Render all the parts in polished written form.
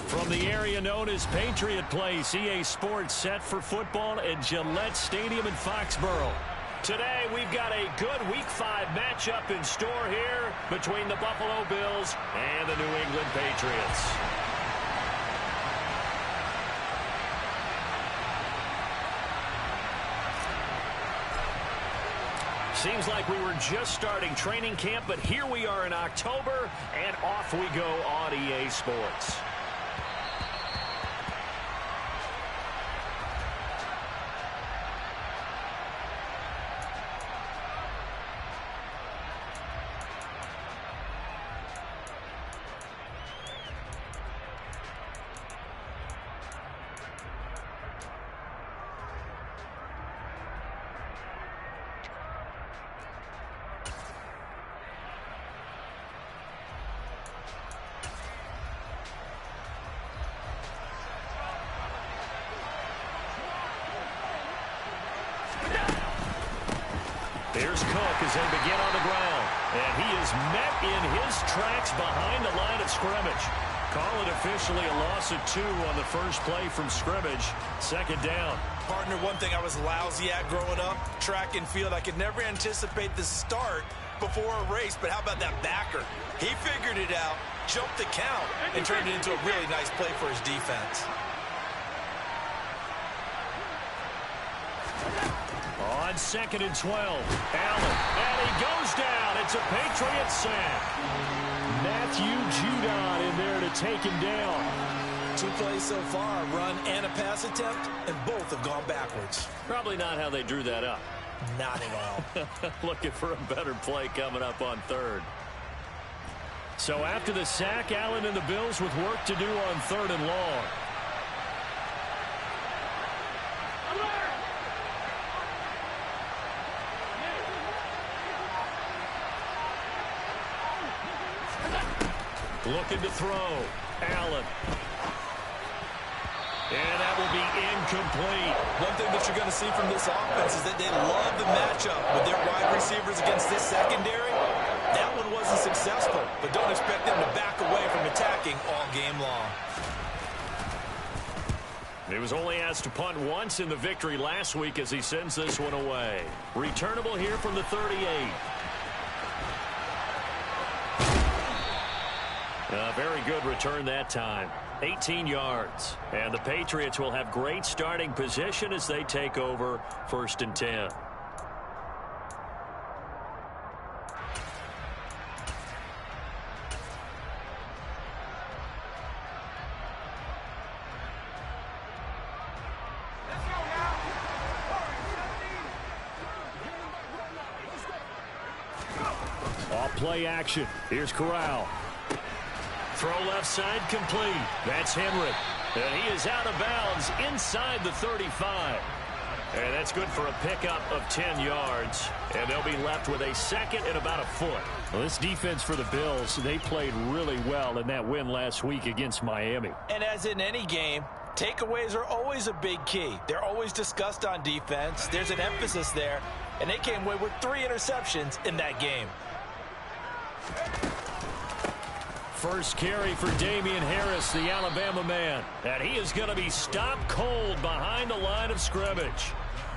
From the area known as Patriot Place, EA Sports set for football at Gillette Stadium in Foxborough. Today, we've got a good Week 5 matchup in store here between the Buffalo Bills and the New England Patriots. Seems like we were just starting training camp, but here we are in October, and off we go on EA Sports. Here's Cook as they begin on the ground. And he is met in his tracks behind the line of scrimmage. Call it officially a loss of 2 on the first play from scrimmage. Second down. Partner, one thing I was lousy at growing up, track and field. I could never anticipate the start before a race, but how about that backer? He figured it out, jumped the count, and turned it into a really nice play for his defense. On 2nd and 12, Allen, and he goes down. It's a Patriot sack. Matthew Judon in there to take him down. 2 plays so far, a run and a pass attempt, and both have gone backwards. Probably not how they drew that up. Not at all. Looking for a better play coming up on 3rd. So after the sack, Allen and the Bills with work to do on 3rd and long. Looking to throw. Allen. And that will be incomplete. One thing that you're going to see from this offense is that they love the matchup with their wide receivers against this secondary. That one wasn't successful, but don't expect them to back away from attacking all game long. He was only asked to punt once in the victory last week as he sends this one away. Returnable here from the 38. A very good return that time. 18 yards. And the Patriots will have great starting position as they take over 1st and 10. Off play action. Here's Corral. Throw left side complete. That's Henry. And he is out of bounds inside the 35. And that's good for a pickup of 10 yards. And they'll be left with a 2nd and about a foot. Well, this defense for the Bills, they played really well in that win last week against Miami. And as in any game, takeaways are always a big key. They're always discussed on defense. There's an emphasis there. And they came away with 3 interceptions in that game. First carry for Damian Harris, the Alabama man. And he is going to be stopped cold behind the line of scrimmage.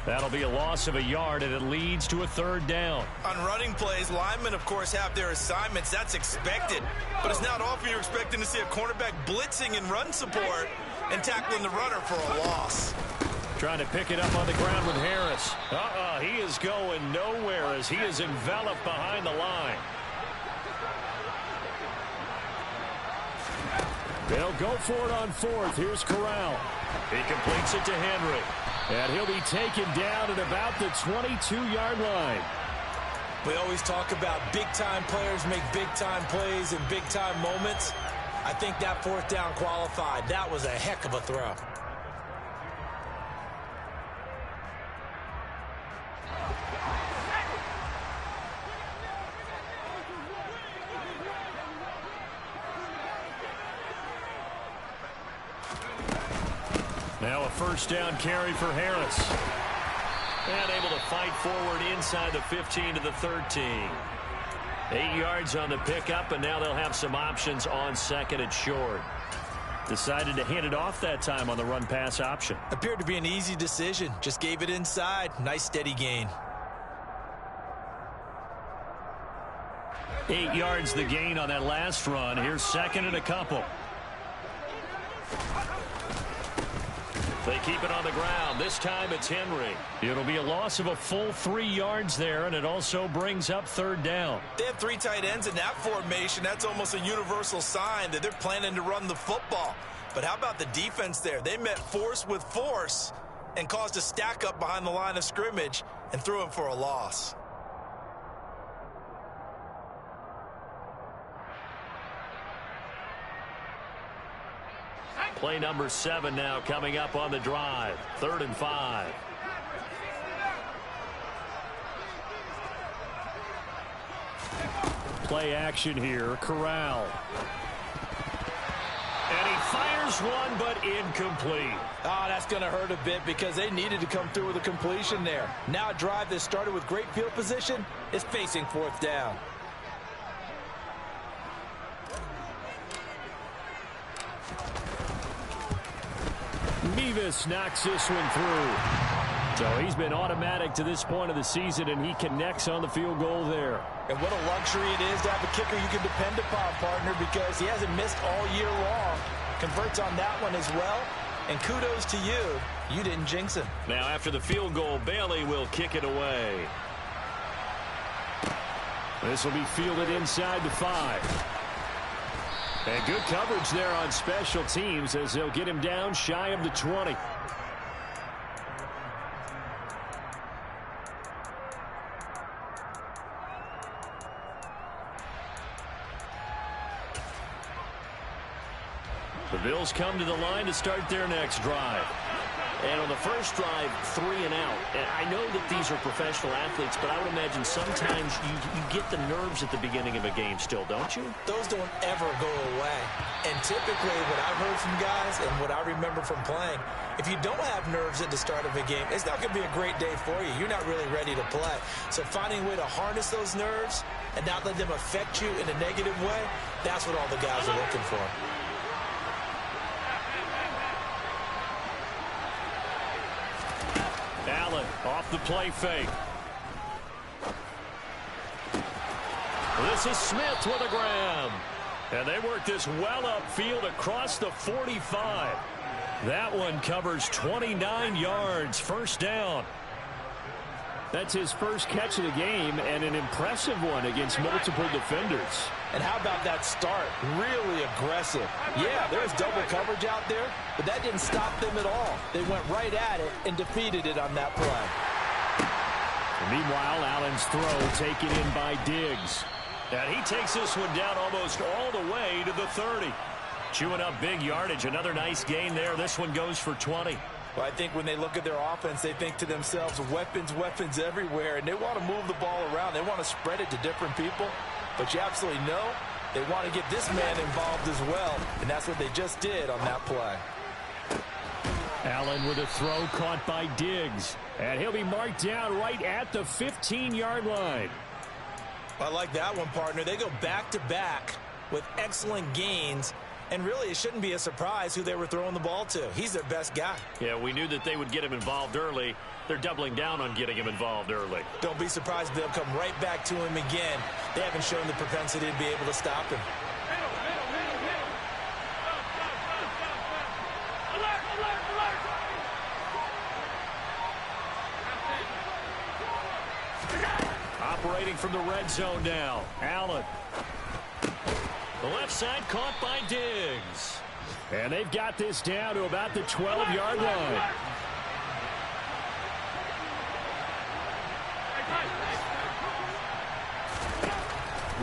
That'll be a loss of a yard, and it leads to a 3rd down. On running plays, linemen, of course, have their assignments. That's expected. But it's not often you're expecting to see a cornerback blitzing in run support and tackling the runner for a loss. Trying to pick it up on the ground with Harris. He is going nowhere as he is enveloped behind the line. They'll go for it on 4th. Here's Corral. He completes it to Henry. And he'll be taken down at about the 22-yard line. We always talk about big-time players make big-time plays in big-time moments. I think that 4th down qualified. That was a heck of a throw. Now a 1st down carry for Harris. And able to fight forward inside the 15 to the 13. 8 yards on the pickup, and now they'll have some options on second and short. Decided to hand it off that time on the run-pass option. Appeared to be an easy decision. Just gave it inside. Nice steady gain. 8 yards the gain on that last run. Here's second and a couple. They keep it on the ground. This time it's Henry. It'll be a loss of a full 3 yards there, and it also brings up third down. They have 3 tight ends in that formation. That's almost a universal sign that they're planning to run the football. But how about the defense there? They met force with force and caused a stack up behind the line of scrimmage and threw him for a loss. Play number 7 now coming up on the drive. 3rd and 5. Play action here. Corral. And he fires one, but incomplete. Oh, that's going to hurt a bit because they needed to come through with a completion there. Now a drive that started with great field position is facing 4th down. Mevis knocks this one through. So he's been automatic to this point of the season, and he connects on the field goal there. And what a luxury it is to have a kicker you can depend upon, partner, because he hasn't missed all year long. Converts on that one as well. And kudos to you. You didn't jinx him. Now after the field goal, Bailey will kick it away. This will be fielded inside the 5. And good coverage there on special teams as they'll get him down shy of the 20. The Bills come to the line to start their next drive. And on the first drive, 3 and out. And I know that these are professional athletes, but I would imagine sometimes you get the nerves at the beginning of a game still, don't you? Those don't ever go away. And typically what I've heard from guys and what I remember from playing, if you don't have nerves at the start of a game, it's not going to be a great day for you. You're not really ready to play. So finding a way to harness those nerves and not let them affect you in a negative way, that's what all the guys are looking for. Allen off the play fake. This is Smith with a grab. And they work this well upfield across the 45. That one covers 29 yards. First down. That's his first catch of the game and an impressive one against multiple defenders. And how about that start? Really aggressive. Yeah, there's double coverage out there, but that didn't stop them at all. They went right at it and defeated it on that play. Meanwhile, Allen's throw taken in by Diggs. And he takes this one down almost all the way to the 30. Chewing up big yardage. Another nice gain there. This one goes for 20. Well, I think when they look at their offense, they think to themselves, weapons, weapons everywhere, and they want to move the ball around. They want to spread it to different people. But you absolutely know they want to get this man involved as well, and that's what they just did on that play. Allen with a throw caught by Diggs. And he'll be marked down right at the 15-yard line. I like that one, partner. They go back-to-back with excellent gains. And really, it shouldn't be a surprise who they were throwing the ball to. He's their best guy. Yeah, we knew that they would get him involved early. They're doubling down on getting him involved early. Don't be surprised if they'll come right back to him again. They haven't shown the propensity to be able to stop him. Operating from the red zone now. Allen. The left side caught by Diggs. And they've got this down to about the 12-yard line.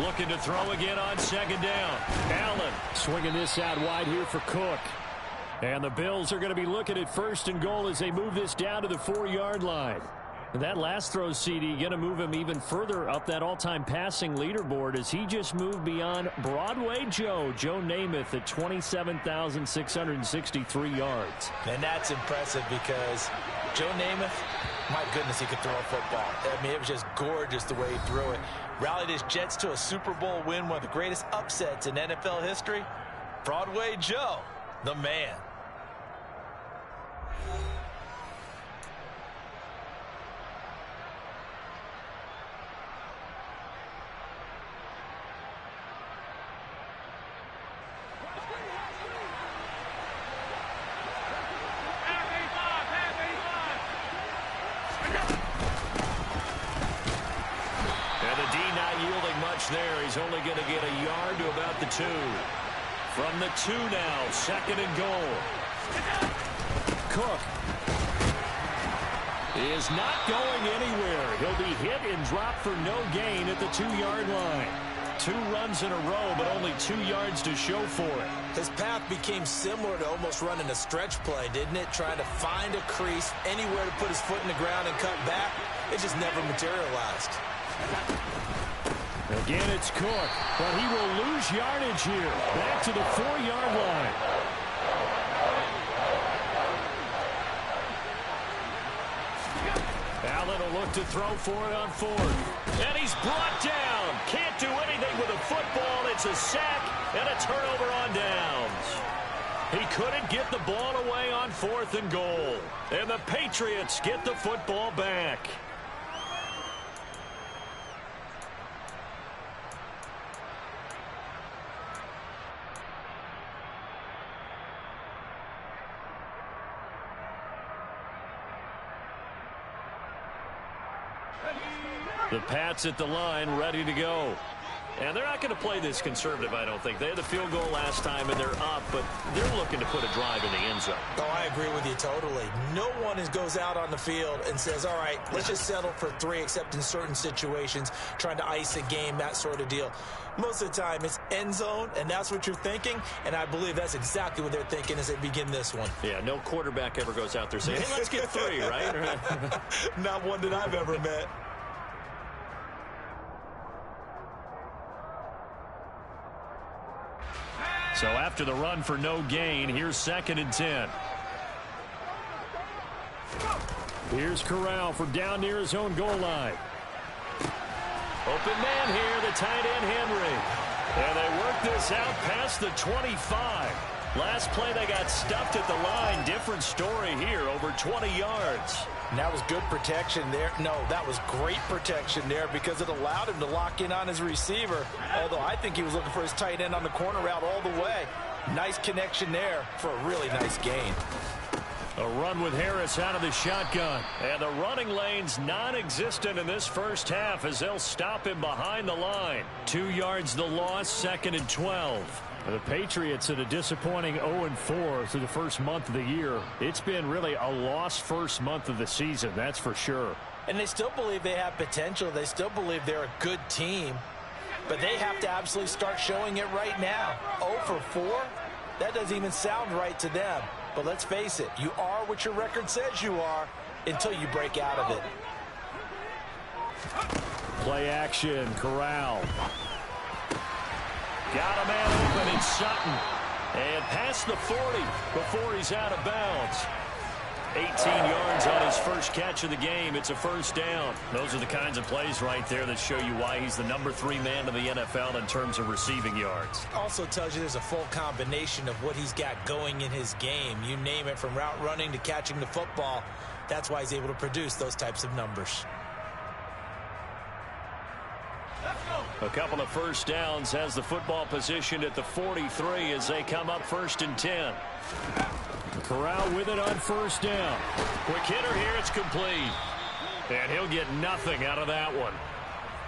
Looking to throw again on second down. Allen swinging this out wide here for Cook. And the Bills are going to be looking at first and goal as they move this down to the 4-yard line. And that last throw, CD, going to move him even further up that all-time passing leaderboard as he just moved beyond Broadway Joe Namath at 27,663 yards. And that's impressive because Joe Namath, My goodness, he could throw a football. I mean, it was just gorgeous the way he threw it. Rallied his Jets to a Super Bowl win, one of the greatest upsets in NFL history. Broadway Joe, the man. There, he's only going to get a yard to about the 2. From the 2 now, 2nd and goal. Cook is not going anywhere. He'll be hit and dropped for no gain at the 2-yard line. 2 runs in a row, but only 2 yards to show for it. His path became similar to almost running a stretch play, didn't it? Trying to find a crease, anywhere to put his foot in the ground and cut back. It just never materialized. Again, it's Cook, but he will lose yardage here. Back to the 4-yard line. Allen will look to throw for it on 4th. And he's brought down. Can't do anything with a football. It's a sack and a turnover on downs. He couldn't get the ball away on 4th and goal. And the Patriots get the football back. The Pats at the line, ready to go. And they're not going to play this conservative, I don't think. They had the field goal last time, and they're up, but they're looking to put a drive in the end zone. Oh, I agree with you totally. No one goes out on the field and says, all right, let's just settle for 3, except in certain situations, trying to ice a game, that sort of deal. Most of the time, it's end zone, and that's what you're thinking, and I believe that's exactly what they're thinking as they begin this one. Yeah, no quarterback ever goes out there saying, hey, let's get 3, right? Not one that I've ever met. So after the run for no gain, here's 2nd and 10. Here's Corral from down near his own goal line. Open man here, the tight end Henry. And they work this out past the 25. Last play they got stuffed at the line. Different story here, over 20 yards. And that was good protection there. No, that was great protection there because it allowed him to lock in on his receiver. Although I think he was looking for his tight end on the corner route all the way. Nice connection there for a really nice gain. A run with Harris out of the shotgun. And the running lane's non-existent in this first half as they'll stop him behind the line. 2 yards the loss, 2nd and 12. The Patriots at a disappointing 0-4 through the first month of the year. It's been really a lost first month of the season, that's for sure. And they still believe they have potential. They still believe they're a good team. But they have to absolutely start showing it right now. 0-4? That doesn't even sound right to them. But let's face it, you are what your record says you are until you break out of it. Play action, Corral. Got a man open in Sutton. And past the 40 before he's out of bounds. 18 yards on his first catch of the game. It's a first down. Those are the kinds of plays right there that show you why he's the number 3 man in the NFL in terms of receiving yards. Also tells you there's a full combination of what he's got going in his game. You name it, from route running to catching the football. That's why he's able to produce those types of numbers. A couple of first downs, has the football positioned at the 43 as they come up 1st and 10. Corral with it on first down. Quick hitter here, it's complete. And he'll get nothing out of that one.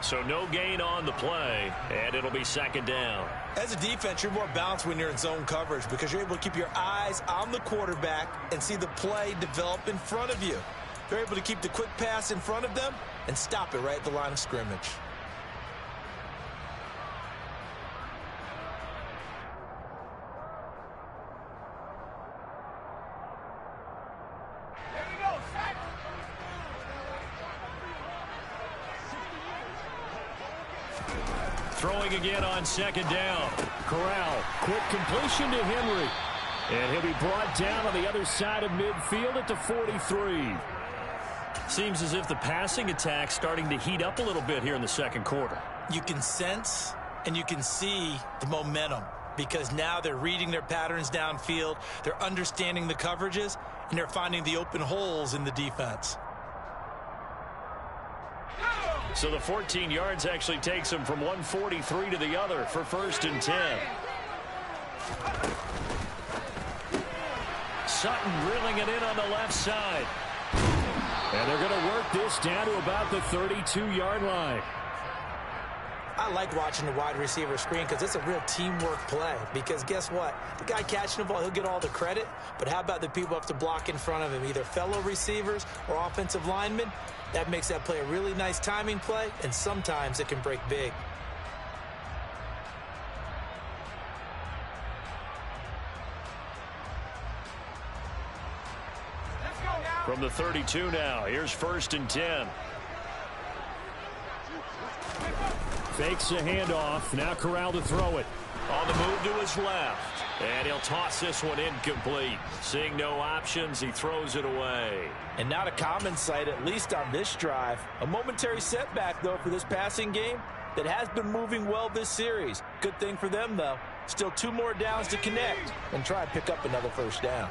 So no gain on the play, and it'll be 2nd down. As a defense, you're more balanced when you're in zone coverage because you're able to keep your eyes on the quarterback and see the play develop in front of you. You're able to keep the quick pass in front of them and stop it right at the line of scrimmage. Throwing again on 2nd down. Corral, quick completion to Henry. And he'll be brought down on the other side of midfield at the 43. Seems as if the passing attack's starting to heat up a little bit here in the second quarter. You can sense and you can see the momentum because now they're reading their patterns downfield, they're understanding the coverages, and they're finding the open holes in the defense. So the 14 yards actually takes them from 143 to the other for 1st and 10. Sutton reeling it in on the left side. And they're going to work this down to about the 32-yard line. I like watching the wide receiver screen because it's a real teamwork play. Because guess what? The guy catching the ball, he'll get all the credit. But how about the people who have to block in front of him, either fellow receivers or offensive linemen? That makes that play a really nice timing play, and sometimes it can break big. From the 32 now, here's 1st and 10. Fakes a handoff. Now Corral to throw it. On the move to his left. And he'll toss this one incomplete. Seeing no options, he throws it away. And not a common sight, at least on this drive. A momentary setback, though, for this passing game that has been moving well this series. Good thing for them, though. Still 2 more downs to connect and try and pick up another 1st down.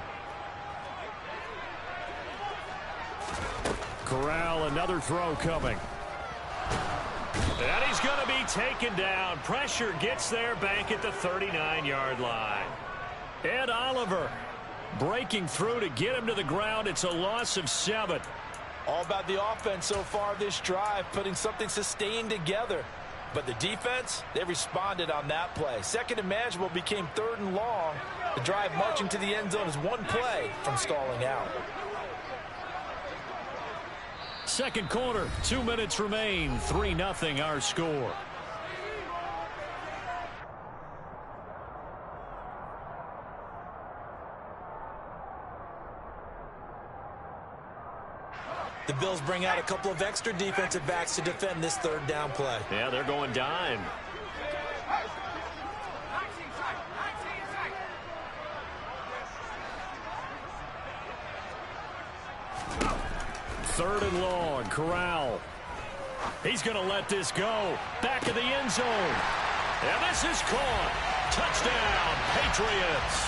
Corral, another throw coming. And he's going to be taken down. Pressure gets there back at the 39-yard line. Ed Oliver breaking through to get him to the ground. It's a loss of 7. All about the offense so far this drive, putting something sustained together. But the defense, they responded on that play. 2nd and manageable became 3rd and long. The drive marching to the end zone is 1 play from stalling out. Second quarter, 2 minutes remain. 3-0 our score. The Bills bring out a couple of extra defensive backs to defend this 3rd down play. Yeah, they're going dime. Third and long, Corral. He's going to let this go. Back of the end zone. And this is caught. Touchdown, Patriots.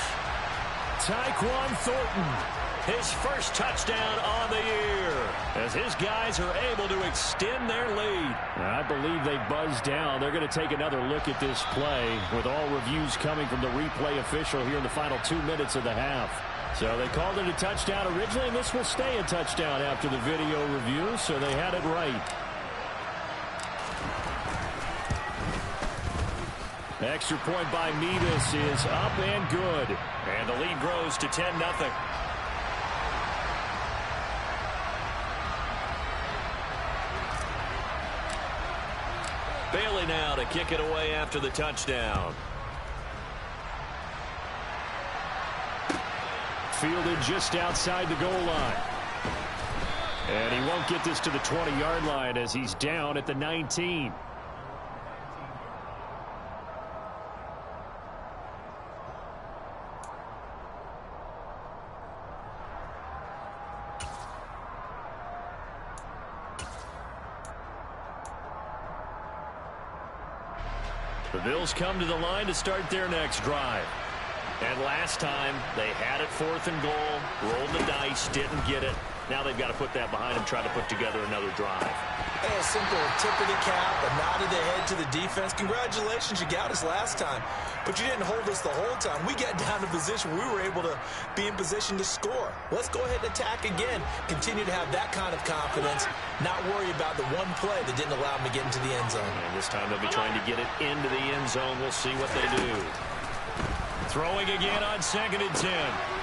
Tyquan Thornton, his first touchdown on the year, as his guys are able to extend their lead. I believe they buzzed down. They're going to take another look at this play, with all reviews coming from the replay official here in the final 2 minutes of the half. So they called it a touchdown originally, and this will stay a touchdown after the video review, so they had it right. Extra point by Mevis is up and good. And the lead grows to 10-0. Bailey now to kick it away after the touchdown. Fielded just outside the goal line. And he won't get this to the 20-yard line as he's down at the 19. The Bills come to the line to start their next drive. And last time, they had it 4th and goal, rolled the dice, didn't get it. Now they've got to put that behind them, try to put together another drive. Hey, a simple tip of the cap, a nod of the head to the defense. Congratulations, you got us last time. But you didn't hold us the whole time. We got down to position. We were able to be in position to score. Let's go ahead and attack again. Continue to have that kind of confidence. Not worry about the one play that didn't allow them to get into the end zone. And this time they'll be trying to get it into the end zone. We'll see what they do. Throwing again on 2nd and 10.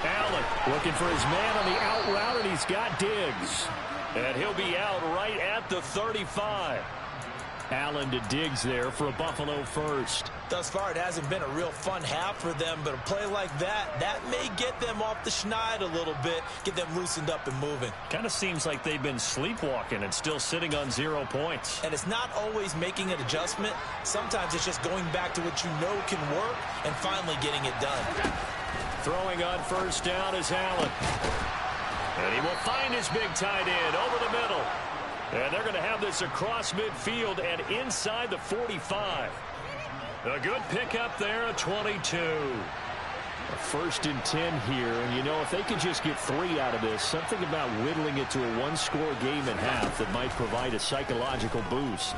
Allen looking for his man on the out route, and he's got Diggs. And he'll be out right at the 35. Allen to Diggs there for a Buffalo first. Thus far, it hasn't been a real fun half for them, but a play like that may get them off the schneid a little bit, get them loosened up and moving. Kind of seems like they've been sleepwalking and still sitting on 0 points. And it's not always making an adjustment. Sometimes it's just going back to what you know can work and finally getting it done. Throwing on 1st down is Allen. And he will find his big tight end over the middle. And they're going to have this across midfield and inside the 45. A good pickup there, a 22. A 1st and 10 here. And, you know, if they could just get 3 out of this, something about whittling it to a one-score game at half that might provide a psychological boost.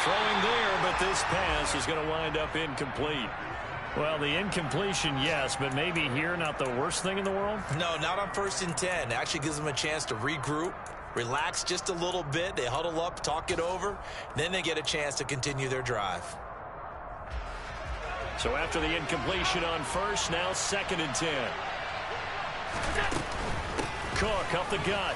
Throwing there, but this pass is going to wind up incomplete. Well, the incompletion, yes, but maybe here not the worst thing in the world? No, not on 1st and 10. It actually gives them a chance to regroup, relax just a little bit. They huddle up, talk it over. Then they get a chance to continue their drive. So after the incompletion on 1st, now 2nd and 10. Cook up the gut.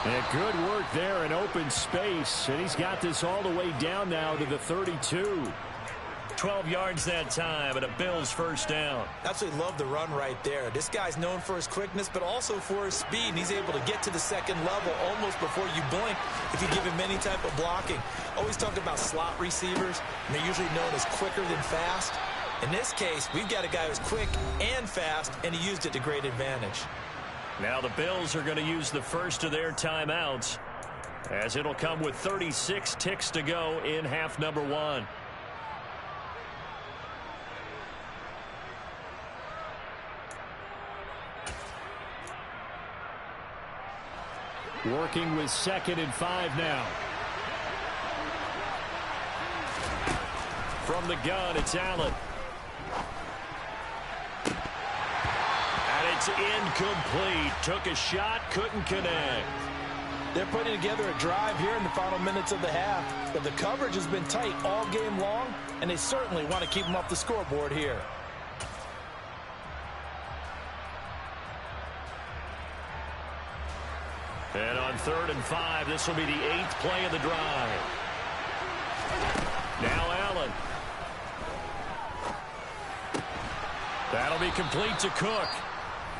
And good work there in open space. And he's got this all the way down now to the 32. 12 yards that time, and a Bills 1st down. Absolutely love the run right there. This guy's known for his quickness, but also for his speed, and he's able to get to the 2nd level almost before you blink if you give him any type of blocking. Always talk about slot receivers, and they're usually known as quicker than fast. In this case, we've got a guy who's quick and fast, and he used it to great advantage. Now the Bills are going to use the first of their timeouts, as it'll come with 36 ticks to go in half number 1. Working with 2nd and 5 now. From the gun, it's Allen. And it's incomplete. Took a shot, couldn't connect. They're putting together a drive here in the final minutes of the half, but the coverage has been tight all game long, and they certainly want to keep them off the scoreboard here. And on 3rd and 5, this will be the 8th play of the drive. Now Allen. That'll be complete to Cook.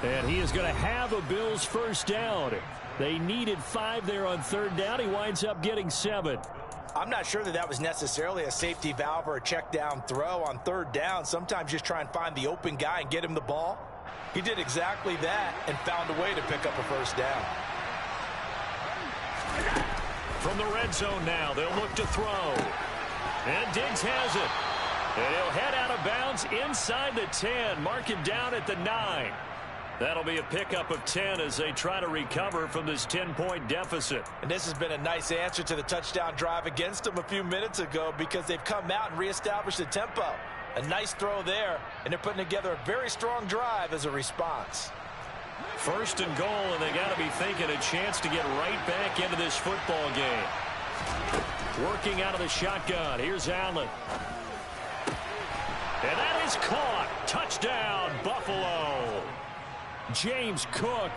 And he is going to have a Bills 1st down. They needed 5 there on 3rd down. He winds up getting 7. I'm not sure that was necessarily a safety valve or a check down throw on 3rd down. Sometimes just try and find the open guy and get him the ball. He did exactly that and found a way to pick up a 1st down. From the red zone now, they'll look to throw. And Diggs has it. And he'll head out of bounds inside the 10. Mark him down at the 9. That'll be a pickup of 10 as they try to recover from this 10-point deficit. And this has been a nice answer to the touchdown drive against them a few minutes ago because they've come out and reestablished the tempo. A nice throw there, and they're putting together a very strong drive as a response. 1st and goal, and they got to be thinking a chance to get right back into this football game. Working out of the shotgun. Here's Allen. And that is caught. Touchdown, Buffalo. James Cook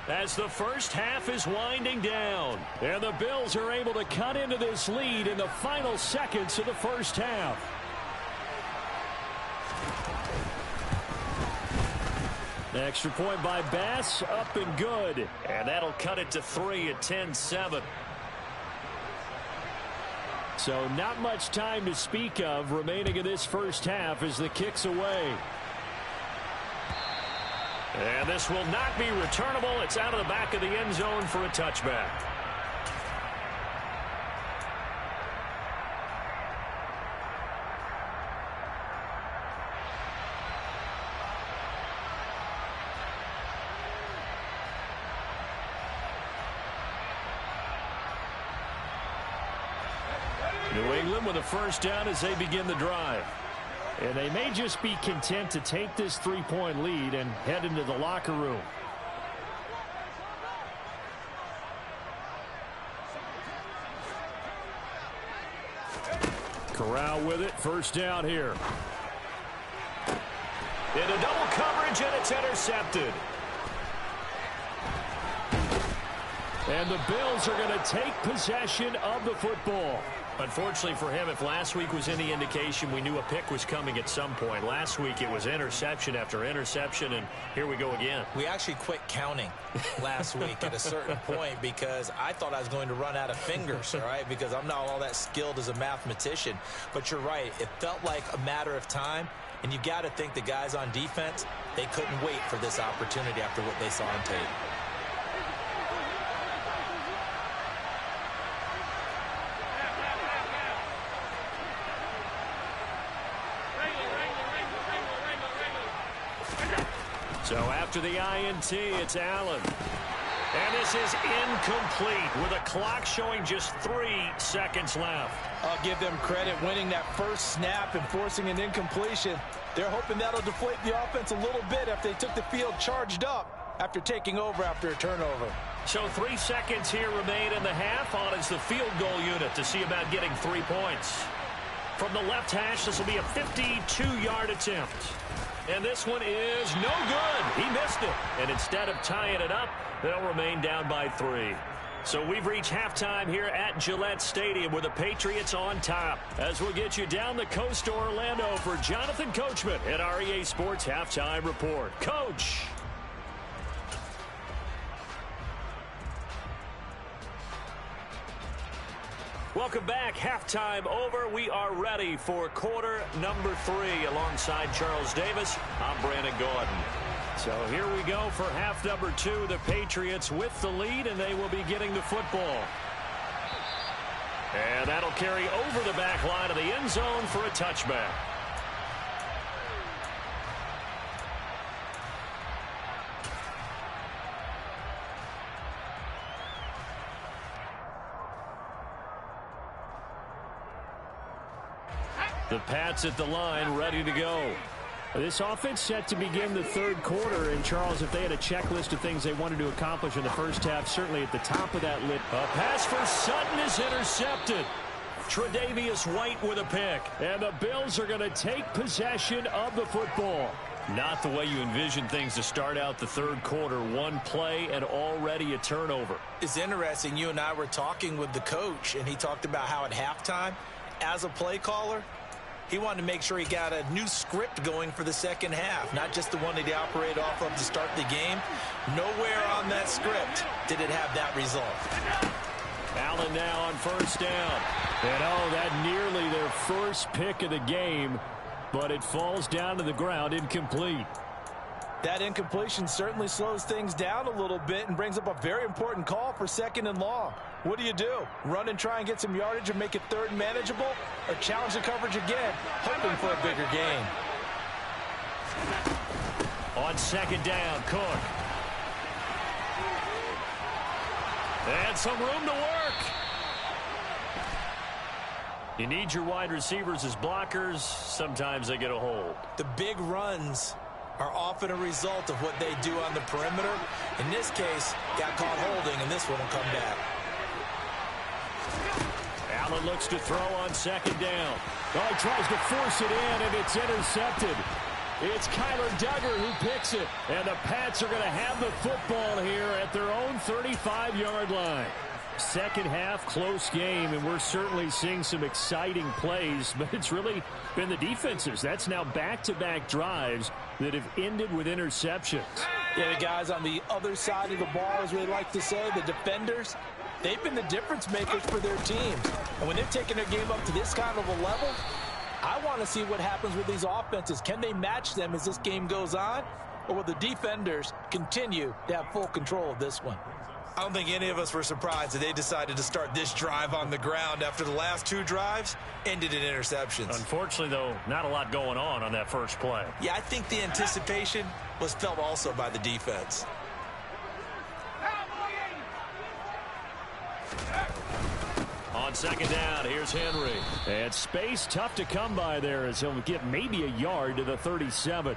as the 1st half is winding down. And the Bills are able to cut into this lead in the final seconds of the 1st half. Extra point by Bass, up and good. And that'll cut it to 3 at 10-7. So not much time to speak of remaining in this 1st half as the kick's away. And this will not be returnable. It's out of the back of the end zone for a touchback. New England with a 1st down as they begin the drive. And they may just be content to take this 3-point lead and head into the locker room. Corral with it. 1st down here. Into double coverage, and it's intercepted. And the Bills are going to take possession of the football. Unfortunately for him, if last week was any indication, we knew a pick was coming at some point. Last week it was interception after interception, and here we go again. We actually quit counting last week at a certain point because I thought I was going to run out of fingers, all right, because I'm not all that skilled as a mathematician. But you're right. It felt like a matter of time, and you got to think the guys on defense, they couldn't wait for this opportunity after what they saw on tape. So after the INT, it's Allen. And this is incomplete with a clock showing just 3 seconds left. I'll give them credit winning that first snap and forcing an incompletion. They're hoping that'll deflate the offense a little bit after they took the field charged up after taking over after a turnover. So 3 seconds here remain in the half. On is the field goal unit to see about getting 3 points. From the left hash, this will be a 52-yard attempt. And this one is no good. He missed it. And instead of tying it up, they'll remain down by 3. So we've reached halftime here at Gillette Stadium with the Patriots on top. As we'll get you down the coast to Orlando for Jonathan Coachman at our EA Sports Halftime Report. Coach. Welcome back. Halftime over. We are ready for quarter number 3. Alongside Charles Davis, I'm Brandon Gordon. So here we go for half number 2. The Patriots with the lead, and they will be getting the football. And that'll carry over the back line of the end zone for a touchback. The Pats at the line, ready to go. This offense set to begin the third quarter. And, Charles, if they had a checklist of things they wanted to accomplish in the first half, certainly at the top of that list. A pass for Sutton is intercepted. Tre'Davious White with a pick. And the Bills are going to take possession of the football. Not the way you envision things to start out the third quarter. One play and already a turnover. It's interesting. You and I were talking with the coach, and he talked about how at halftime, as a play caller, he wanted to make sure he got a new script going for the second half, not just the one that he operated off of to start the game. Nowhere on that script did it have that result. Allen now on first down. And, oh, that nearly their first pick of the game, but it falls down to the ground, incomplete. That incompletion certainly slows things down a little bit and brings up a very important call for second and long. What do? Run and try and get some yardage and make it third and manageable? Or challenge the coverage again, hoping for a bigger gain? On second down, Cook. And some room to work. You need your wide receivers as blockers. Sometimes they get a hold. The big runs are often a result of what they do on the perimeter. In this case, got caught holding, and this one will come back. Allen looks to throw on second down. Oh, he tries to force it in, and it's intercepted. It's Kyler Duggar who picks it. And the Pats are going to have the football here at their own 35-yard line. Second half, close game, and we're certainly seeing some exciting plays, but it's really been the defenses. That's now back-to-back drives that have ended with interceptions. Yeah, the guys on the other side of the ball, as we like to say, the defenders, they've been the difference makers for their teams. And when they're taking their game up to this kind of a level, I want to see what happens with these offenses. Can they match them as this game goes on? Or will the defenders continue to have full control of this one? I don't think any of us were surprised that they decided to start this drive on the ground after the last 2 drives ended in interceptions. Unfortunately, though, not a lot going on that first play. Yeah, I think the anticipation was felt also by the defense. On second down, here's Henry. And space tough to come by there as he'll get maybe a yard to the 37.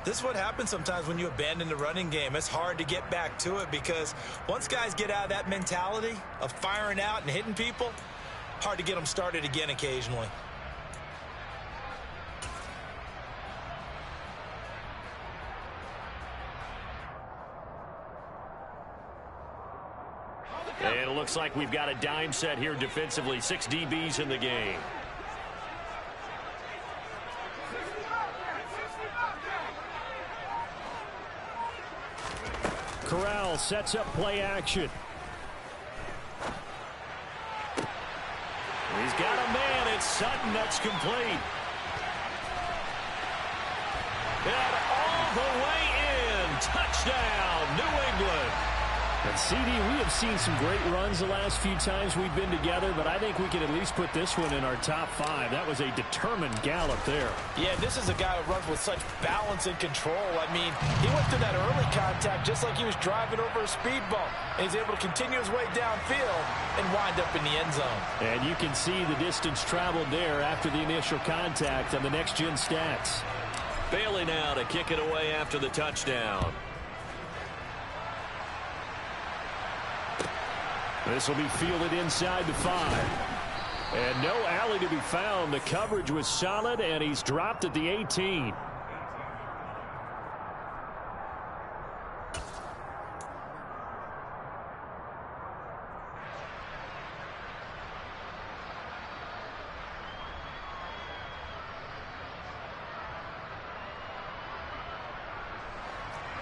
This is what happens sometimes when you abandon the running game. It's hard to get back to it because once guys get out of that mentality of firing out and hitting people, hard to get them started again occasionally. And it'll look looks like we've got a dime set here defensively. 6 DBs in the game. Corral sets up play action. He's got a man. It's Sutton. That's complete. And all the way in. Touchdown, New England. And CD, we have seen some great runs the last few times we've been together, but I think we can at least put this one in our top 5. That was a determined gallop there. Yeah, this is a guy who runs with such balance and control. I mean, he went through that early contact just like he was driving over a speed bump. And he's able to continue his way downfield and wind up in the end zone. And you can see the distance traveled there after the initial contact on the next-gen stats. Bailey now to kick it away after the touchdown. This will be fielded inside the 5. And no alley to be found. The coverage was solid, and he's dropped at the 18.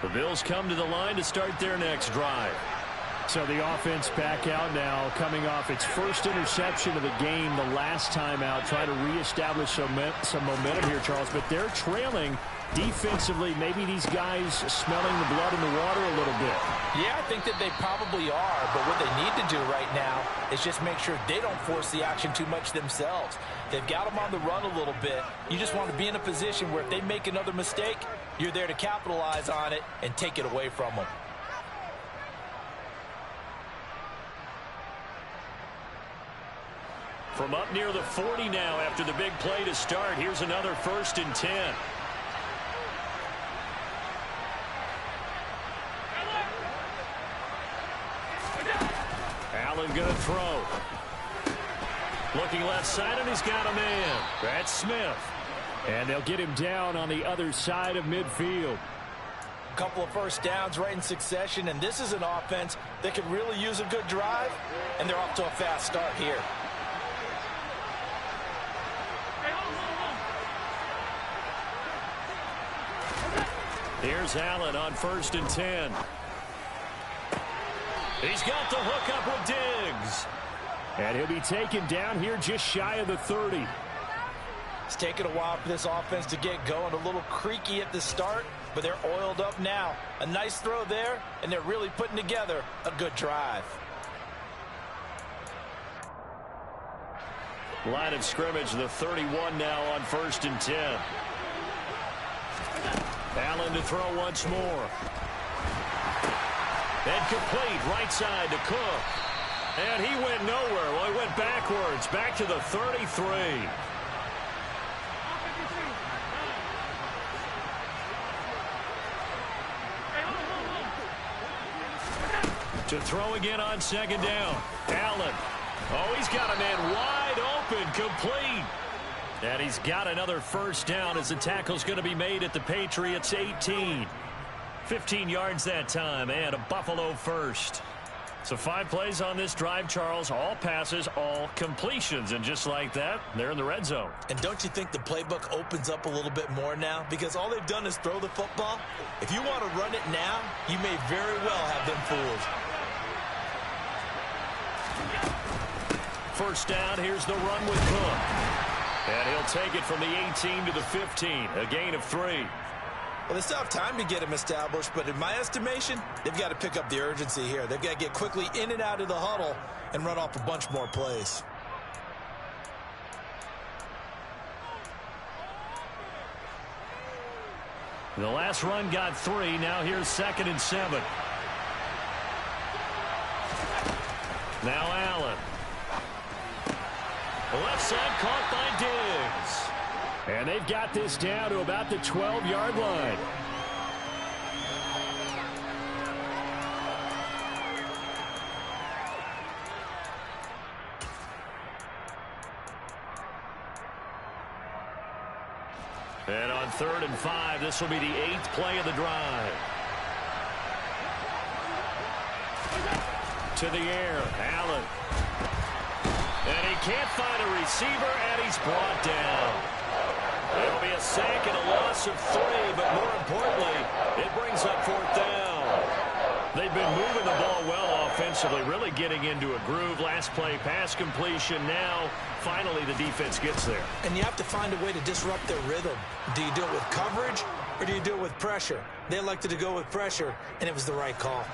The Bills come to the line to start their next drive. So the offense back out now, coming off its first interception of the game the last time out, trying to reestablish some momentum here, Charles. But they're trailing defensively. Maybe these guys smelling the blood in the water a little bit. Yeah, I think that they probably are. But what they need to do right now is just make sure they don't force the action too much themselves. They've got them on the run a little bit. You just want to be in a position where if they make another mistake, you're there to capitalize on it and take it away from them. From up near the 40 now after the big play to start. Here's another 1st and 10. Allen going to throw. Looking left side, and he's got a man. That's Smith. And they'll get him down on the other side of midfield. A couple of first downs right in succession, and this is an offense that could really use a good drive, and they're off to a fast start here. Here's Allen on 1st and 10. He's got the hook up with Diggs. And he'll be taken down here just shy of the 30. It's taken a while for this offense to get going. A little creaky at the start, but they're oiled up now. A nice throw there, and they're really putting together a good drive. Line of scrimmage, the 31 now on 1st and 10. Allen to throw once more. And complete right side to Cook. And he went nowhere. Well, he went backwards, back to the 33. To throw again on 2nd down. Allen. Oh, he's got a man wide open, complete. And he's got another 1st down as the tackle's going to be made at the Patriots 18. 15 yards that time, and a Buffalo 1st. So 5 plays on this drive, Charles. All passes, all completions. And just like that, they're in the red zone. And don't you think the playbook opens up a little bit more now? Because all they've done is throw the football. If you want to run it now, you may very well have them fooled. 1st down, here's the run with Cook. And he'll take it from the 18 to the 15, a gain of 3. Well, they still have time to get him established, but in my estimation, they've got to pick up the urgency here. They've got to get quickly in and out of the huddle and run off a bunch more plays. The last run got 3. Now here's 2nd and 7. Now Allen. Left side caught by Diggs. And they've got this down to about the 12-yard line. And on 3rd and 5, this will be the 8th play of the drive. to the air. Allen. And he can't find a receiver, and he's brought down. It'll be a sack and a loss of 3, but more importantly, it brings up 4th down. They've been moving the ball well offensively, really getting into a groove. Last play, pass completion. Now, finally, the defense gets there. And you have to find a way to disrupt their rhythm. Do you do it with coverage, or do you do it with pressure? They elected to go with pressure, and it was the right call.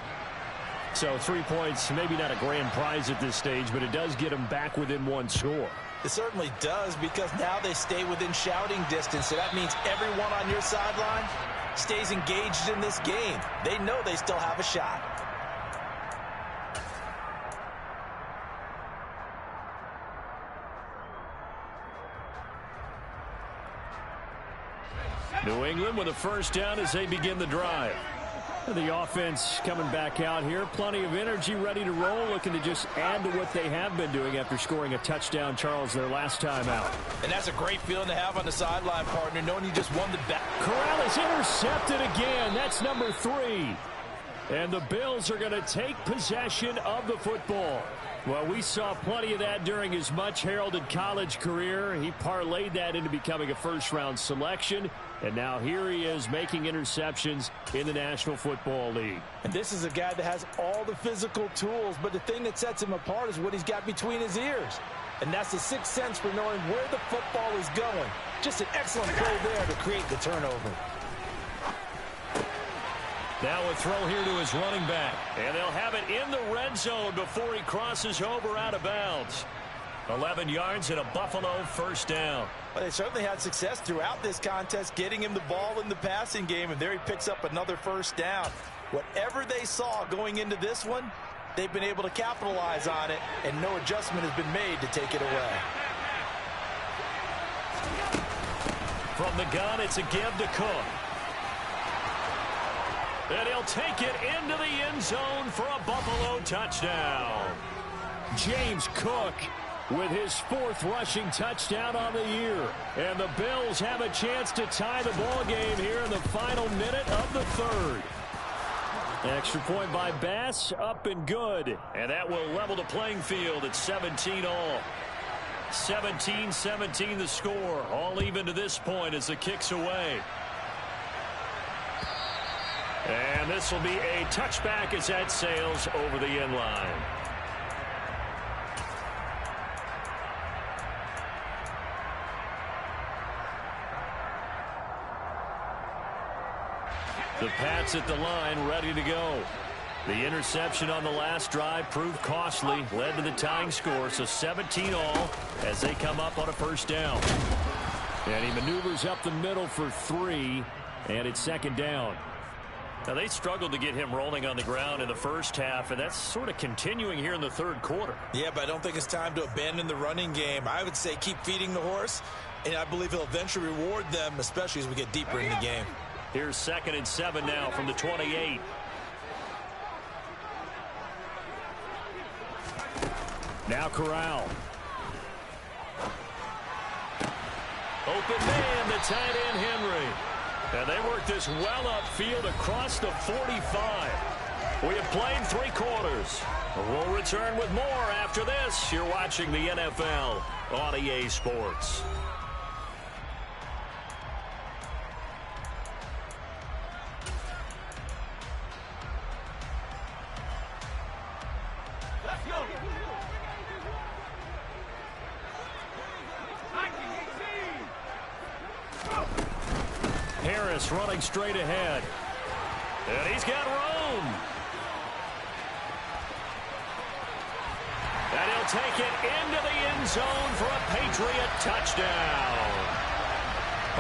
So 3 points, maybe not a grand prize at this stage, but it does get them back within 1 score. It certainly does, because now they stay within shouting distance. So that means everyone on your sideline stays engaged in this game. They know they still have a shot. New England with a 1st down as they begin the drive. The offense coming back out here. Plenty of energy, ready to roll, looking to just add to what they have been doing after scoring a touchdown, Charles, their last time out. And that's a great feeling to have on the sideline, partner, knowing you just won the bat. Corral is intercepted again. That's number 3. And the Bills are going to take possession of the football. Well, we saw plenty of that during his much-heralded college career. He parlayed that into becoming a first-round selection. And now here he is making interceptions in the National Football League. And this is a guy that has all the physical tools, but the thing that sets him apart is what he's got between his ears. And that's the 6th sense for knowing where the football is going. Just an excellent play there to create the turnover. Now a throw here to his running back. And they'll have it in the red zone before he crosses over out of bounds. 11 yards and a Buffalo 1st down. Well, they certainly had success throughout this contest, getting him the ball in the passing game, and there he picks up another 1st down. Whatever they saw going into this one, they've been able to capitalize on it, and no adjustment has been made to take it away. From the gun, it's a give to Cook. And he'll take it into the end zone for a Buffalo touchdown. James Cook with his 4th rushing touchdown on the year. And the Bills have a chance to tie the ball game here in the final minute of the 3rd. Extra point by Bass, up and good. And that will level the playing field at 17 all. 17-17 the score. All even to this point as the kick's away. And this will be a touchback as that sails over the end line. The Pats at the line, ready to go. The interception on the last drive proved costly, led to the tying score, so 17 all as they come up on a 1st down. And he maneuvers up the middle for 3, and it's 2nd down. Now, they struggled to get him rolling on the ground in the 1st half, and that's sort of continuing here in the 3rd quarter. Yeah, but I don't think it's time to abandon the running game. I would say keep feeding the horse, and I believe he'll eventually reward them, especially as we get deeper in the game. Here's 2nd and 7 now from the 28. Now Corral. Open man, the tight end Henry. And they work this well upfield across the 45. We have played 3 quarters. We'll return with more after this. You're watching the NFL on EA Sports. Harris running straight ahead. And he's got room. And he'll take it into the end zone for a Patriot touchdown.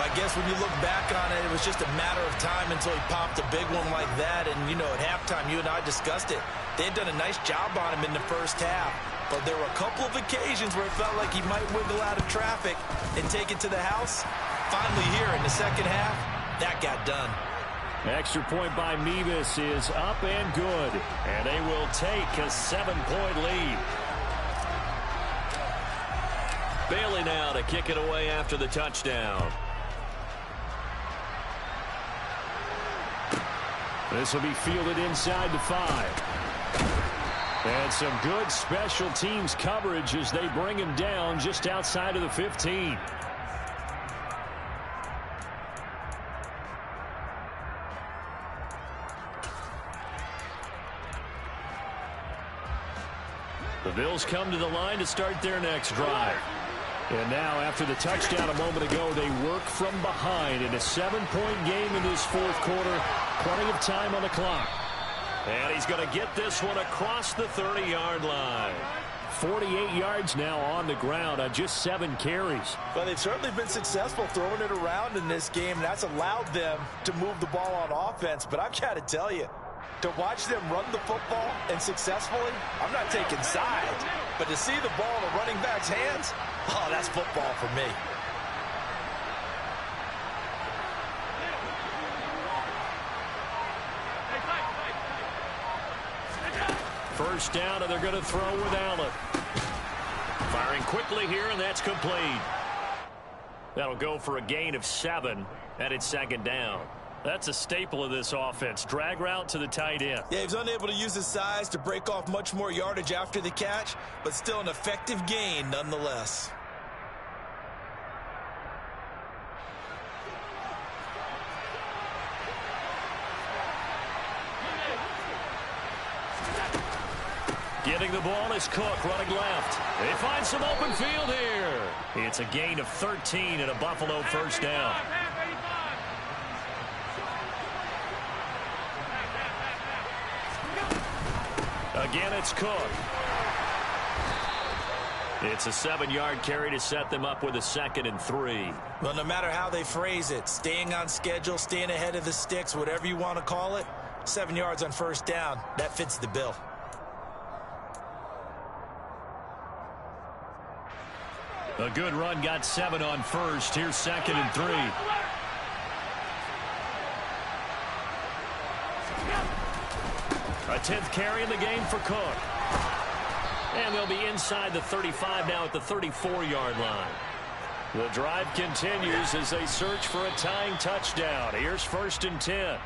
I guess when you look back on it, it was just a matter of time until he popped a big one like that. And, you know, at halftime, you and I discussed it. They had done a nice job on him in the 1st half. But there were a couple of occasions where it felt like he might wiggle out of traffic and take it to the house. Finally here in the 2nd half, that got done. Extra point by Mevis is up and good. And they will take a 7-point lead. Bailey now to kick it away after the touchdown. This will be fielded inside the 5. And some good special teams coverage as they bring him down just outside of the 15. The Bills come to the line to start their next drive. And now, after the touchdown a moment ago, they work from behind in a 7-point game in this fourth quarter. Plenty of time on the clock. And he's going to get this one across the 30-yard line. 48 yards now on the ground on just 7 carries. Well, they've certainly been successful throwing it around in this game. That's allowed them to move the ball on offense. But I've got to tell you, to watch them run the football and successfully, I'm not taking sides. But to see the ball in the running back's hands, oh, that's football for me. First down, and they're going to throw with Allen. Firing quickly here, and that's complete. That'll go for a gain of 7, and it's second down. That's a staple of this offense. Drag route to the tight end. Yeah, he's unable to use his size to break off much more yardage after the catch, but still an effective gain nonetheless. Getting the ball is Cook running left. They find some open field here. It's a gain of 13 and a Buffalo first down. Again, it's Cook. It's a 7-yard carry to set them up with a 2nd and 3. Well, no matter how they phrase it, staying on schedule, staying ahead of the sticks, whatever you want to call it, 7 yards on first down, that fits the bill. A good run got 7 on first. Here's 2nd and 3. A 10th carry in the game for Cook. And they'll be inside the 35 now at the 34-yard line. The drive continues as they search for a tying touchdown. Here's 1st and 10.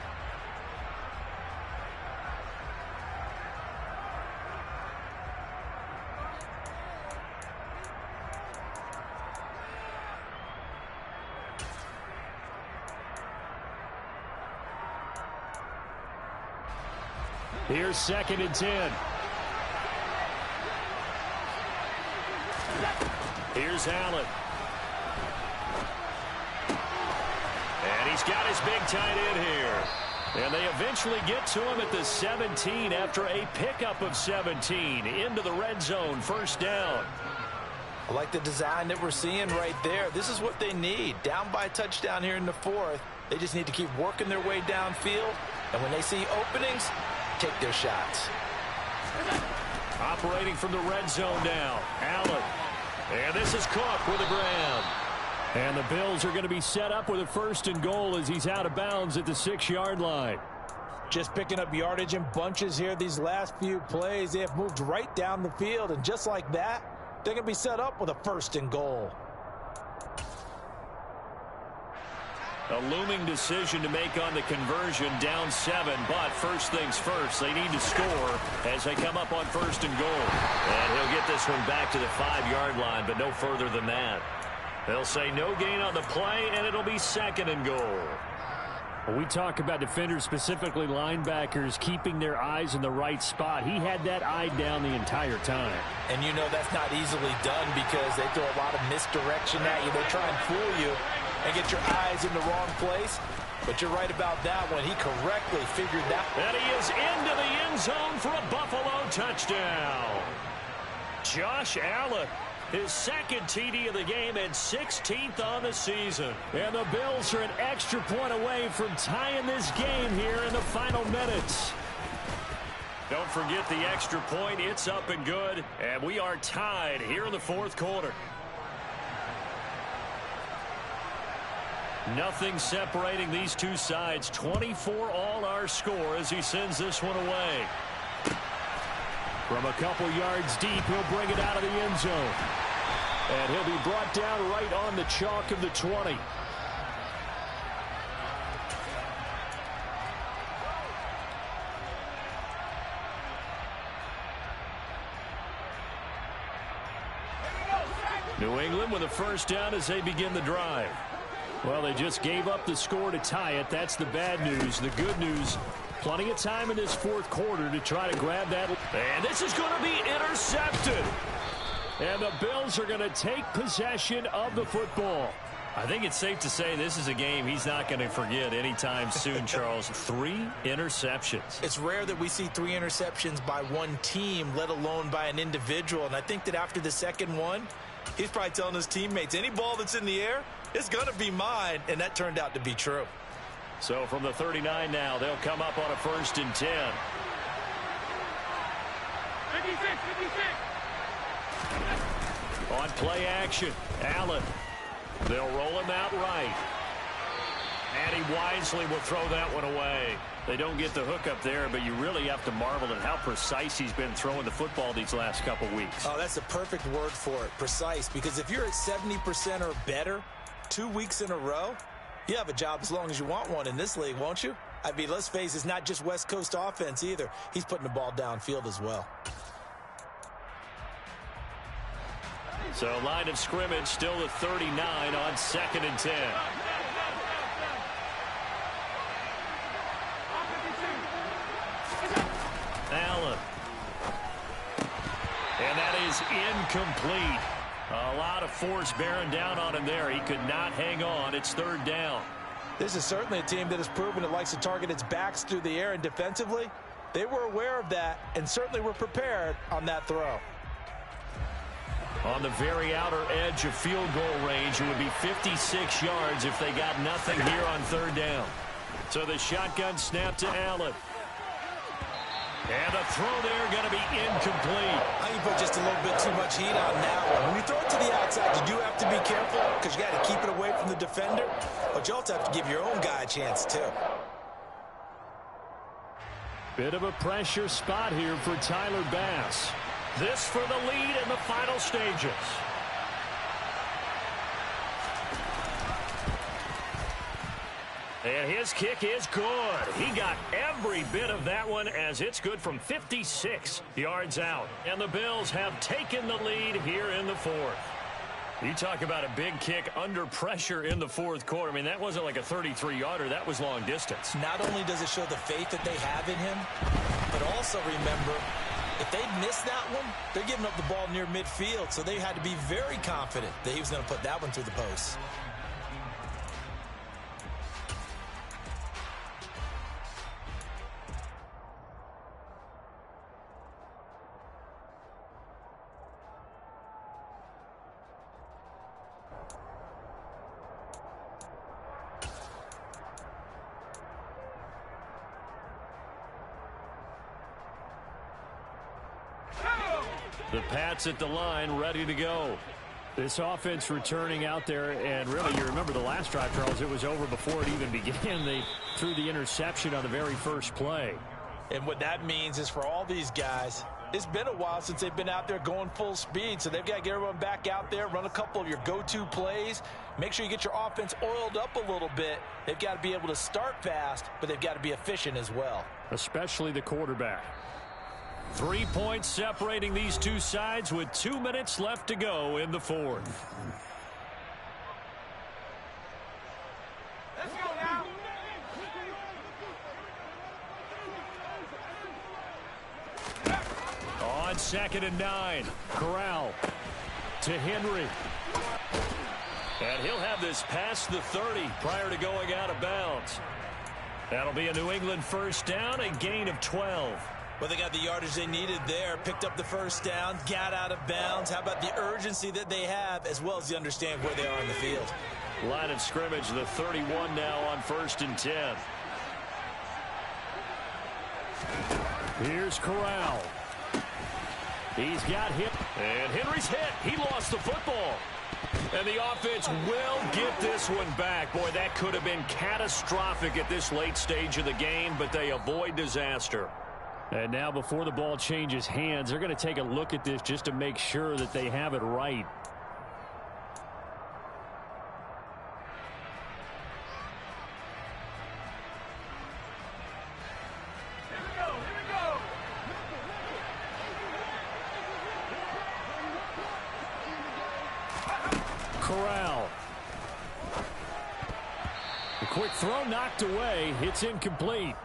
Here's 2nd and 10. Here's Allen. And he's got his big tight end here. And they eventually get to him at the 17 after a pickup of 17 into the red zone. First down. I like the design that we're seeing right there. This is what they need. Down by a touchdown here in the 4th. They just need to keep working their way downfield. And when they see openings, take their shots. Operating from the red zone now. Allen. And this is Cook with a grab. And the Bills are going to be set up with a 1st and goal as he's out of bounds at the 6-yard line. Just picking up yardage in bunches here these last few plays. They have moved right down the field, and just like that, they're going to be set up with a 1st and goal. A looming decision to make on the conversion, down 7, but first things first, they need to score as they come up on 1st and goal. And he'll get this one back to the 5-yard line, but no further than that. They'll say no gain on the play, and it'll be 2nd and goal. When we talk about defenders, specifically linebackers, keeping their eyes in the right spot, he had that eye down the entire time. And you know that's not easily done because they throw a lot of misdirection at you. They try and fool you and get your eyes in the wrong place. But you're right about that one. He correctly figured that. And he is into the end zone for a Buffalo touchdown. Josh Allen, his 2nd TD of the game and 16th on the season. And the Bills are an extra point away from tying this game here in the final minutes. Don't forget the extra point. It's up and good. And we are tied here in the 4th quarter. Nothing separating these two sides. 24 all our score as he sends this one away. From a couple yards deep, he'll bring it out of the end zone. And he'll be brought down right on the chalk of the 20. England with a first down as they begin the drive. Well, they just gave up the score to tie it. That's the bad news. The good news, plenty of time in this fourth quarter to try to grab that. And this is going to be intercepted. And the Bills are going to take possession of the football. I think it's safe to say this is a game he's not going to forget anytime soon, Charles. 3 interceptions. It's rare that we see 3 interceptions by one team, let alone by an individual. And I think that after the second one, he's probably telling his teammates, any ball that's in the air, it's going to be mine. And that turned out to be true. So from the 39 now, they'll come up on a 1st and 10. 56. On play action, Allen. They'll roll him out right. And he wisely will throw that one away. They don't get the hook up there, but you really have to marvel at how precise he's been throwing the football these last couple weeks. Oh, that's the perfect word for it, precise. Because if you're at 70% or better 2 weeks in a row, you have a job as long as you want one in this league, won't you? I mean, let's face it, it's not just West Coast offense either. He's putting the ball downfield as well. So line of scrimmage still at 39 on 2nd and 10. Allen. And that is incomplete. A lot of force bearing down on him there. He could not hang on. It's 3rd down. This is certainly a team that has proven it likes to target its backs through the air, and defensively, they were aware of that and certainly were prepared on that throw. On the very outer edge of field goal range, it would be 56 yards if they got nothing here on 3rd down. So the shotgun snap to Allen. And the throw there going to be incomplete. I think you put just a little bit too much heat on that one. When you throw it to the outside, you do have to be careful because you got to keep it away from the defender. But you also have to give your own guy a chance, too. Bit of a pressure spot here for Tyler Bass. This for the lead in the final stages. And his kick is good. He got every bit of that one as it's good from 56 yards out. And the Bills have taken the lead here in the 4th. You talk about a big kick under pressure in the 4th quarter. I mean, that wasn't like a 33-yarder. That was long distance. Not only does it show the faith that they have in him, but also remember, if they miss that one, they're giving up the ball near midfield, so they had to be very confident that he was going to put that one through the post. The Pats at the line, ready to go. This offense returning out there, and really, you remember the last drive, Charles, it was over before it even began. They threw the interception on the very first play. And what that means is for all these guys, it's been a while since they've been out there going full speed, so they've got to get everyone back out there, run a couple of your go-to plays, make sure you get your offense oiled up a little bit. They've got to be able to start fast, but they've got to be efficient as well. Especially the quarterback. 3 points separating these two sides with 2 minutes left to go in the 4th. Let's go now. On 2nd and 9, Corral to Henry. And he'll have this past the 30 prior to going out of bounds. That'll be a New England first down, a gain of 12. Well, they got the yardage they needed there, picked up the first down, got out of bounds. How about the urgency that they have, as well as the understand where they are in the field? Line of scrimmage, the 31 now on 1st and 10. Here's Corral. He's got hit. And Henry's hit. He lost the football. And the offense will get this one back. Boy, that could have been catastrophic at this late stage of the game, but they avoid disaster. And now before the ball changes hands, they're going to take a look at this just to make sure that they have it right. Here we go. Corral. The quick throw knocked away. It's incomplete.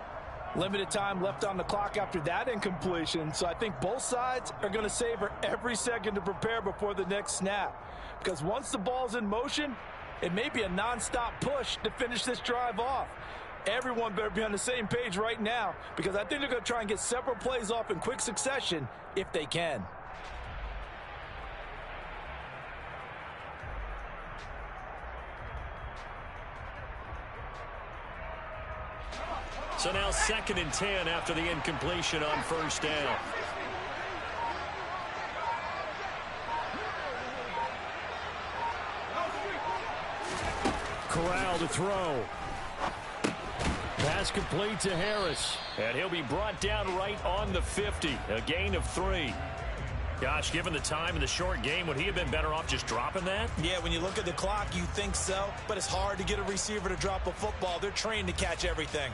Limited time left on the clock after that incompletion, so I think both sides are going to savor every second to prepare before the next snap. Because once the ball's in motion, it may be a nonstop push to finish this drive off. Everyone better be on the same page right now, because I think they're going to try and get several plays off in quick succession if they can. So now 2nd and 10 after the incompletion on first down. Corral to throw. Pass complete to Harris. And he'll be brought down right on the 50. A gain of 3. Gosh, given the time in the short game, would he have been better off just dropping that? Yeah, when you look at the clock, you think so. But it's hard to get a receiver to drop a football. They're trained to catch everything.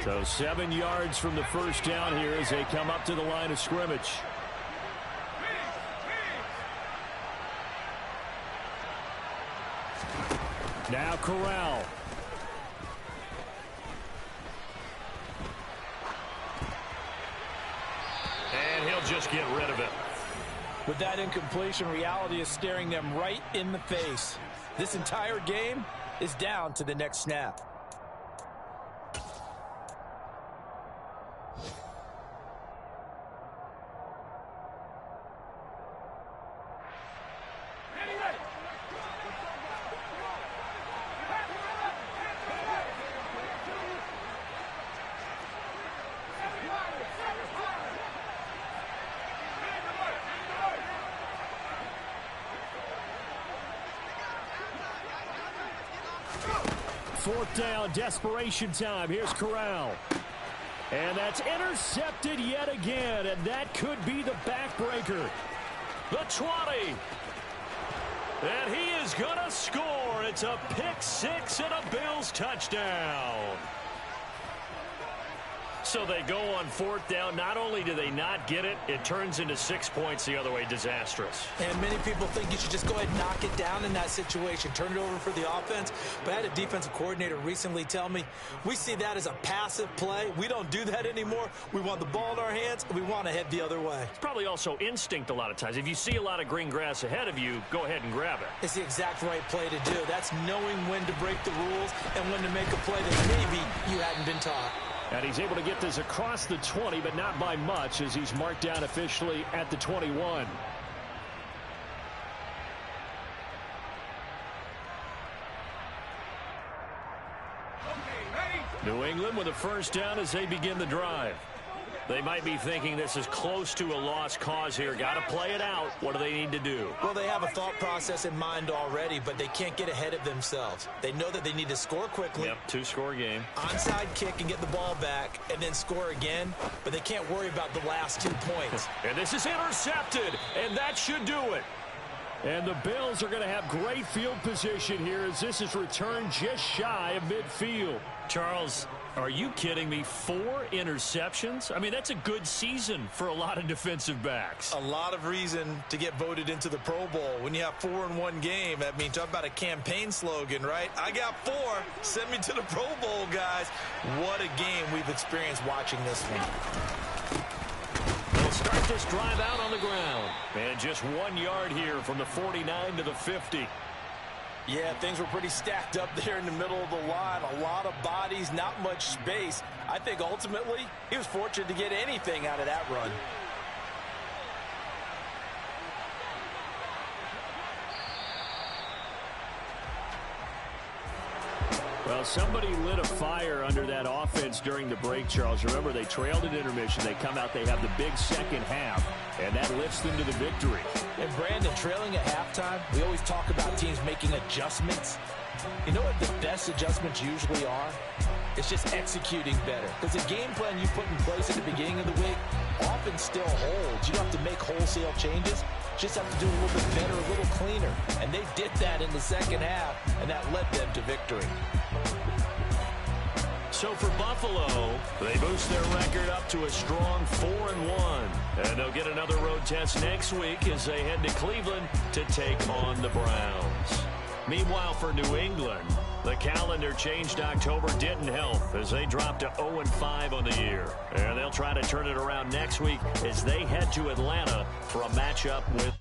So 7 yards from the first down here as they come up to the line of scrimmage. Now Corral. And he'll just get rid of it. With that incompletion, reality is staring them right in the face. This entire game is down to the next snap. Fourth down, desperation time. Here's Corral. And that's intercepted yet again, and that could be the backbreaker. The 20. And he is going to score. It's a pick six and a Bills touchdown. So they go on fourth down. Not only do they not get it, it turns into 6 points the other way. Disastrous. And many people think you should just go ahead and knock it down in that situation. Turn it over for the offense. But I had a defensive coordinator recently tell me, we see that as a passive play. We don't do that anymore. We want the ball in our hands, and we want to head the other way. It's probably also instinct a lot of times. If you see a lot of green grass ahead of you, go ahead and grab it. It's the exact right play to do. That's knowing when to break the rules and when to make a play that maybe you hadn't been taught. And he's able to get this across the 20, but not by much, as he's marked down officially at the 21. New England with a first down as they begin the drive. They might be thinking this is close to a lost cause here. Got to play it out. What do they need to do? Well, they have a thought process in mind already, but they can't get ahead of themselves. They know that they need to score quickly. Yep, two-score game. Onside kick and get the ball back and then score again, but they can't worry about the last 2 points. And this is intercepted, and that should do it. And the Bills are going to have great field position here as this is returned just shy of midfield. Charles, are you kidding me? 4 interceptions? I mean, that's a good season for a lot of defensive backs. A lot of reason to get voted into the Pro Bowl. When you have 4 in one game, I mean, talk about a campaign slogan, right? I got 4. Send me to the Pro Bowl, guys. What a game we've experienced watching this one. They'll start this drive out on the ground. And just 1 yard here from the 49 to the 50. Yeah, things were pretty stacked up there in the middle of the line. A lot of bodies, not much space. I think ultimately he was fortunate to get anything out of that run. Well, somebody lit a fire under that offense during the break, Charles. Remember, they trailed at intermission. They come out, they have the big second half, and that lifts them to the victory. And Brandon, trailing at halftime, we always talk about teams making adjustments. You know what the best adjustments usually are? It's just executing better. Because the game plan you put in place at the beginning of the week often still holds. You don't have to make wholesale changes. Just have to do a little bit better, a little cleaner. And they did that in the second half, and that led them to victory. So for Buffalo, they boost their record up to a strong 4-1. And they'll get another road test next week as they head to Cleveland to take on the Browns. Meanwhile, for New England, the calendar changed October didn't help as they dropped to 0-5 on the year. And they'll try to turn it around next week as they head to Atlanta for a matchup with